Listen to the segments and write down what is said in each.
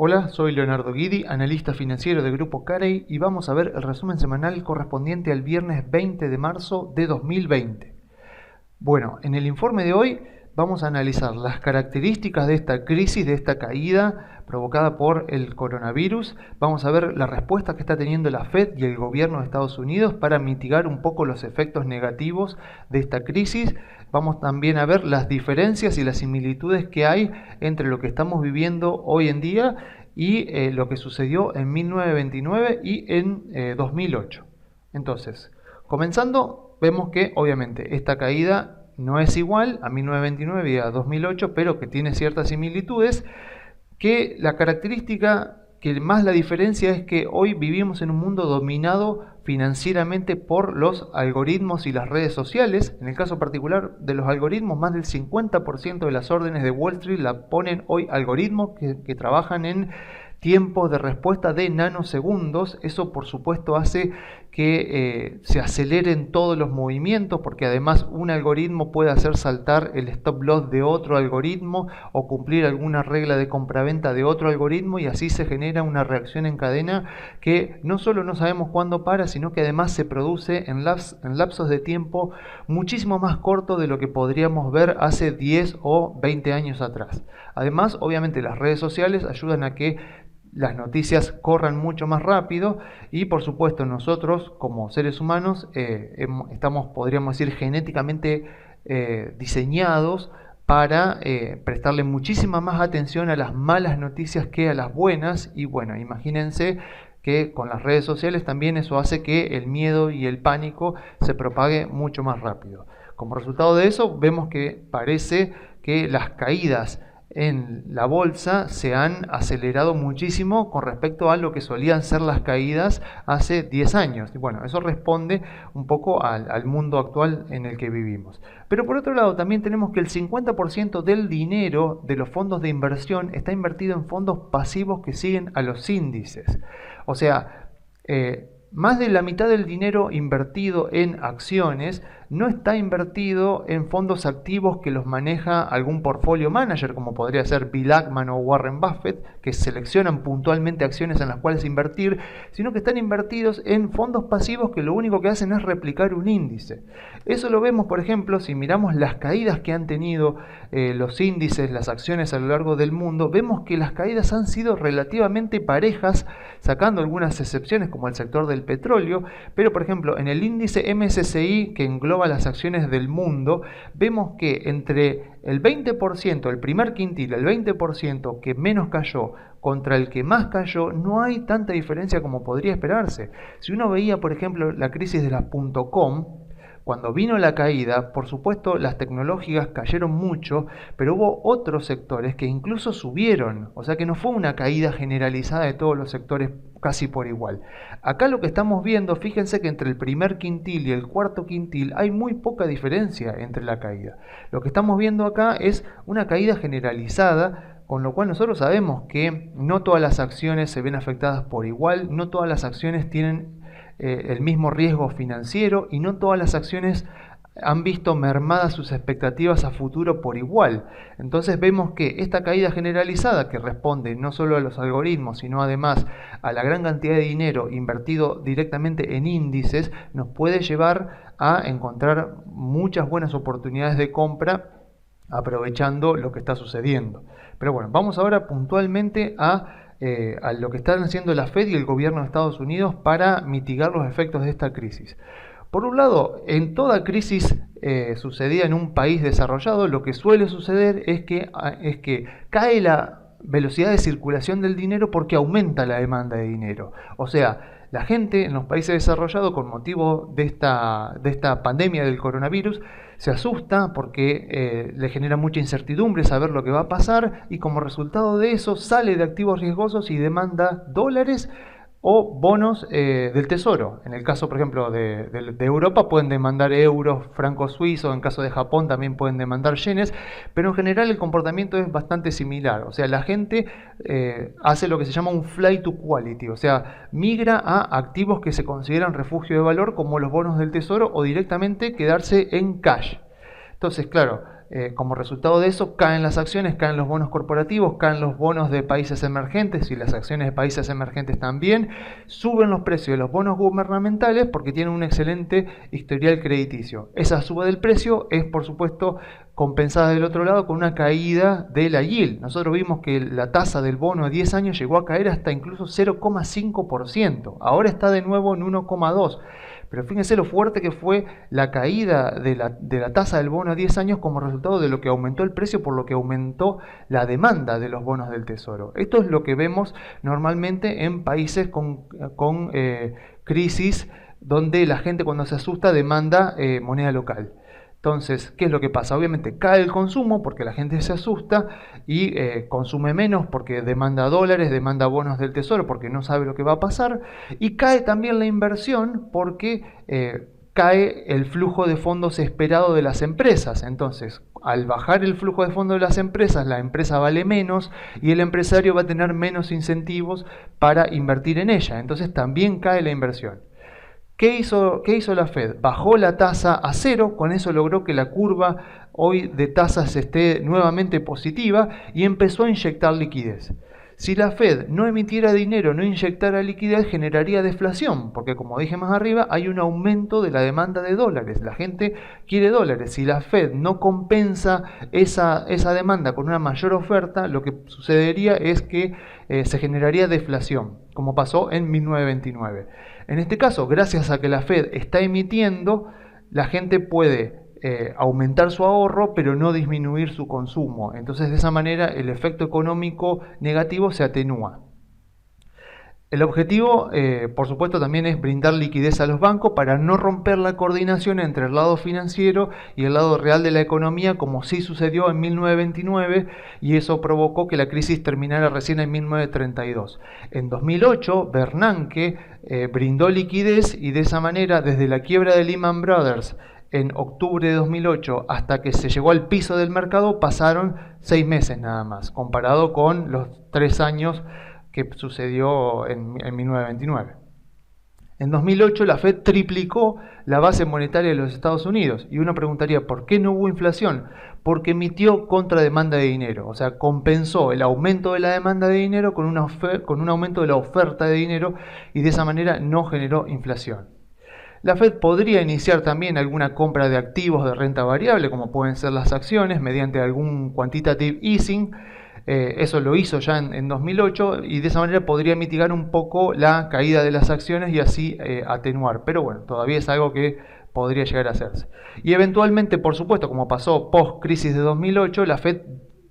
Hola, soy Leonardo Guidi, analista financiero de Grupo Carey y vamos a ver el resumen semanal correspondiente al viernes 20 de marzo de 2020. Bueno, en el informe de hoy vamos a analizar las características de esta crisis, de esta caída provocada por el coronavirus. Vamos a ver la respuesta que está teniendo la Fed y el gobierno de Estados Unidos para mitigar un poco los efectos negativos de esta crisis. Vamos también a ver las diferencias y las similitudes que hay entre lo que estamos viviendo hoy en día y lo que sucedió en 1929 y en 2008. Entonces, comenzando, vemos que obviamente esta caída no es igual a 1929 y a 2008, pero que tiene ciertas similitudes, que la característica que más la diferencia es que hoy vivimos en un mundo dominado financieramente por los algoritmos y las redes sociales. En el caso particular de los algoritmos, más del 50% de las órdenes de Wall Street la ponen hoy algoritmos que trabajan en tiempos de respuesta de nanosegundos. Eso por supuesto hace que se aceleren todos los movimientos, porque además un algoritmo puede hacer saltar el stop loss de otro algoritmo o cumplir alguna regla de compraventa de otro algoritmo, y así se genera una reacción en cadena que no solo no sabemos cuándo para, sino que además se produce en lapsos de tiempo muchísimo más cortos de lo que podríamos ver hace 10 o 20 años atrás. Además, obviamente las redes sociales ayudan a que las noticias corran mucho más rápido y por supuesto nosotros como seres humanos estamos, podríamos decir, genéticamente diseñados para prestarle muchísima más atención a las malas noticias que a las buenas. Y bueno, imagínense que con las redes sociales también eso hace que el miedo y el pánico se propague mucho más rápido. Como resultado de eso, vemos que parece que las caídas en la bolsa se han acelerado muchísimo con respecto a lo que solían ser las caídas hace 10 años. Y bueno, eso responde un poco al mundo actual en el que vivimos. Pero por otro lado, también tenemos que el 50% del dinero de los fondos de inversión está invertido en fondos pasivos que siguen a los índices. O sea, más de la mitad del dinero invertido en acciones no está invertido en fondos activos que los maneja algún portfolio manager, como podría ser Bill Ackman o Warren Buffett, que seleccionan puntualmente acciones en las cuales invertir, sino que están invertidos en fondos pasivos que lo único que hacen es replicar un índice. Eso lo vemos, por ejemplo, si miramos las caídas que han tenido los índices, las acciones a lo largo del mundo. Vemos que las caídas han sido relativamente parejas, sacando algunas excepciones como el sector del petróleo, pero por ejemplo en el índice MSCI, que engloba las acciones del mundo, vemos que entre el 20%, el primer quintil, el 20% que menos cayó contra el que más cayó, no hay tanta diferencia como podría esperarse. Si uno veía, por ejemplo, la crisis de las .com, cuando vino la caída, por supuesto las tecnológicas cayeron mucho, pero hubo otros sectores que incluso subieron, o sea que no fue una caída generalizada de todos los sectores casi por igual. Acá lo que estamos viendo, fíjense que entre el primer quintil y el cuarto quintil hay muy poca diferencia entre la caída. Lo que estamos viendo acá es una caída generalizada, con lo cual nosotros sabemos que no todas las acciones se ven afectadas por igual, no todas las acciones tienen el mismo riesgo financiero y no todas las acciones han visto mermadas sus expectativas a futuro por igual. Entonces vemos que esta caída generalizada, que responde no solo a los algoritmos, sino además a la gran cantidad de dinero invertido directamente en índices, nos puede llevar a encontrar muchas buenas oportunidades de compra aprovechando lo que está sucediendo. Pero bueno, vamos ahora puntualmente a lo que están haciendo la Fed y el gobierno de Estados Unidos para mitigar los efectos de esta crisis. Por un lado, en toda crisis sucedida en un país desarrollado, lo que suele suceder es que cae la velocidad de circulación del dinero porque aumenta la demanda de dinero. O sea, la gente en los países desarrollados, con motivo de esta pandemia del coronavirus, se asusta porque le genera mucha incertidumbre saber lo que va a pasar, y como resultado de eso sale de activos riesgosos y demanda dólares o bonos del tesoro. En el caso, por ejemplo, de Europa pueden demandar euros, francos suizos. En caso de Japón también pueden demandar yenes, pero en general el comportamiento es bastante similar. O sea, la gente hace lo que se llama un flight to quality, o sea, migra a activos que se consideran refugio de valor como los bonos del tesoro o directamente quedarse en cash. Entonces, claro, como resultado de eso, caen las acciones, caen los bonos corporativos, caen los bonos de países emergentes y las acciones de países emergentes también, suben los precios de los bonos gubernamentales porque tienen un excelente historial crediticio. Esa suba del precio es, por supuesto, compensada del otro lado con una caída de la yield. Nosotros vimos que la tasa del bono a 10 años llegó a caer hasta incluso 0,5%. Ahora está de nuevo en 1,2%. Pero fíjense lo fuerte que fue la caída de la tasa del bono a 10 años como resultado de lo que aumentó el precio, por lo que aumentó la demanda de los bonos del Tesoro. Esto es lo que vemos normalmente en países con crisis, donde la gente cuando se asusta demanda moneda local. Entonces, ¿qué es lo que pasa? Obviamente cae el consumo porque la gente se asusta y consume menos porque demanda dólares, demanda bonos del Tesoro porque no sabe lo que va a pasar, y cae también la inversión porque cae el flujo de fondos esperado de las empresas. Entonces, al bajar el flujo de fondos de las empresas, la empresa vale menos y el empresario va a tener menos incentivos para invertir en ella. Entonces también cae la inversión. ¿Qué hizo la Fed? Bajó la tasa a cero, con eso logró que la curva hoy de tasas esté nuevamente positiva y empezó a inyectar liquidez. Si la Fed no emitiera dinero, no inyectara liquidez, generaría deflación, porque como dije más arriba, hay un aumento de la demanda de dólares. La gente quiere dólares. Si la Fed no compensa esa demanda con una mayor oferta, lo que sucedería es que se generaría deflación, como pasó en 1929. En este caso, gracias a que la Fed está emitiendo, la gente puede aumentar su ahorro, pero no disminuir su consumo. Entonces, de esa manera, el efecto económico negativo se atenúa. El objetivo, por supuesto, también es brindar liquidez a los bancos para no romper la coordinación entre el lado financiero y el lado real de la economía, como sí sucedió en 1929, y eso provocó que la crisis terminara recién en 1932. En 2008, Bernanke brindó liquidez y de esa manera, desde la quiebra de Lehman Brothers en octubre de 2008 hasta que se llegó al piso del mercado, pasaron 6 meses nada más, comparado con los 3 años que sucedió en 1929. En 2008 la Fed triplicó la base monetaria de los Estados Unidos y uno preguntaría ¿por qué no hubo inflación? Porque emitió contrademanda de dinero, o sea, compensó el aumento de la demanda de dinero con un aumento de la oferta de dinero y de esa manera no generó inflación. La Fed podría iniciar también alguna compra de activos de renta variable, como pueden ser las acciones, mediante algún quantitative easing. Eso lo hizo ya en 2008 y de esa manera podría mitigar un poco la caída de las acciones y así atenuar. Pero bueno, todavía es algo que podría llegar a hacerse. Y eventualmente, por supuesto, como pasó post-crisis de 2008, la Fed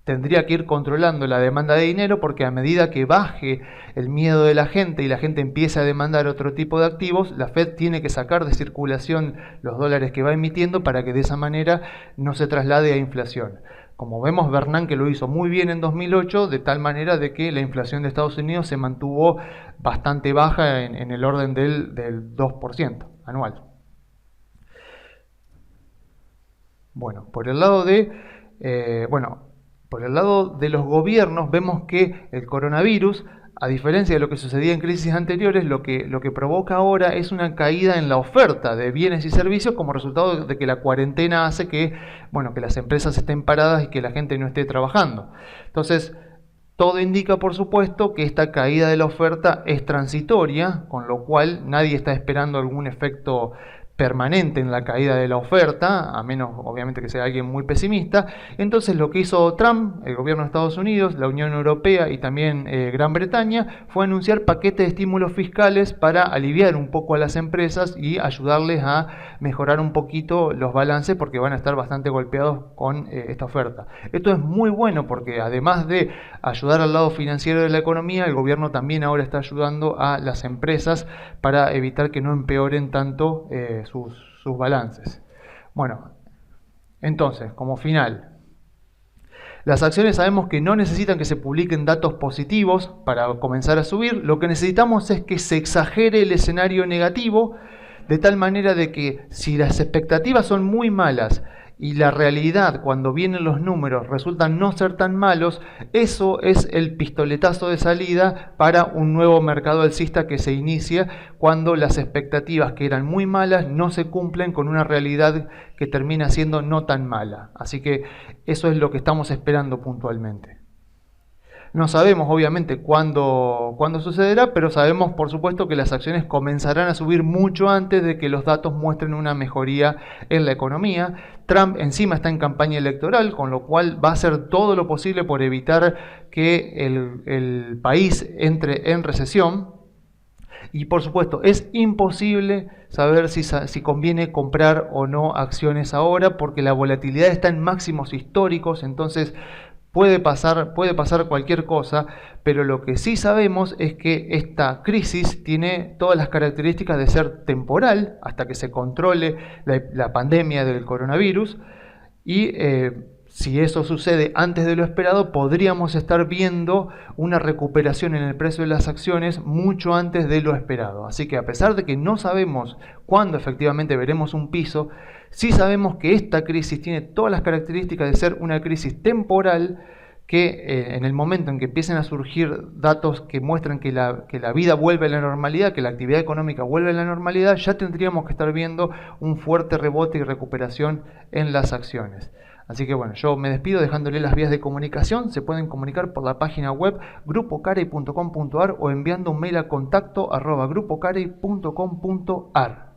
tendría que ir controlando la demanda de dinero porque a medida que baje el miedo de la gente y la gente empiece a demandar otro tipo de activos, la Fed tiene que sacar de circulación los dólares que va emitiendo para que de esa manera no se traslade a inflación. Como vemos, Bernanke lo hizo muy bien en 2008, de tal manera de que la inflación de Estados Unidos se mantuvo bastante baja en el orden del 2% anual. Bueno, por el lado de los gobiernos vemos que el coronavirus, a diferencia de lo que sucedía en crisis anteriores, lo que provoca ahora es una caída en la oferta de bienes y servicios como resultado de que la cuarentena hace que las empresas estén paradas y que la gente no esté trabajando. Entonces, todo indica, por supuesto, que esta caída de la oferta es transitoria, con lo cual nadie está esperando algún efecto permanente en la caída de la oferta, a menos obviamente que sea alguien muy pesimista. Entonces lo que hizo Trump, el gobierno de Estados Unidos, la Unión Europea y también Gran Bretaña fue anunciar paquetes de estímulos fiscales para aliviar un poco a las empresas y ayudarles a mejorar un poquito los balances porque van a estar bastante golpeados con esta oferta. Esto es muy bueno porque además de ayudar al lado financiero de la economía, el gobierno también ahora está ayudando a las empresas para evitar que no empeoren tanto sus balances. Bueno, entonces, como final, las acciones sabemos que no necesitan que se publiquen datos positivos para comenzar a subir. Lo que necesitamos es que se exagere el escenario negativo de tal manera de que si las expectativas son muy malas y la realidad cuando vienen los números resultan no ser tan malos, eso es el pistoletazo de salida para un nuevo mercado alcista que se inicia cuando las expectativas que eran muy malas no se cumplen con una realidad que termina siendo no tan mala. Así que eso es lo que estamos esperando puntualmente. No sabemos obviamente cuándo sucederá, pero sabemos por supuesto que las acciones comenzarán a subir mucho antes de que los datos muestren una mejoría en la economía. Trump encima está en campaña electoral, con lo cual va a hacer todo lo posible por evitar que el país entre en recesión. Y por supuesto, es imposible saber si conviene comprar o no acciones ahora, porque la volatilidad está en máximos históricos, entonces puede pasar cualquier cosa, pero lo que sí sabemos es que esta crisis tiene todas las características de ser temporal, hasta que se controle la pandemia del coronavirus, y si eso sucede antes de lo esperado, podríamos estar viendo una recuperación en el precio de las acciones mucho antes de lo esperado. Así que a pesar de que no sabemos cuándo efectivamente veremos un piso, sí sabemos que esta crisis tiene todas las características de ser una crisis temporal que en el momento en que empiecen a surgir datos que muestran que la vida vuelve a la normalidad, que la actividad económica vuelve a la normalidad, ya tendríamos que estar viendo un fuerte rebote y recuperación en las acciones. Así que bueno, yo me despido dejándole las vías de comunicación. Se pueden comunicar por la página web grupocarey.com.ar o enviando un mail a contacto@grupocarey.com.ar.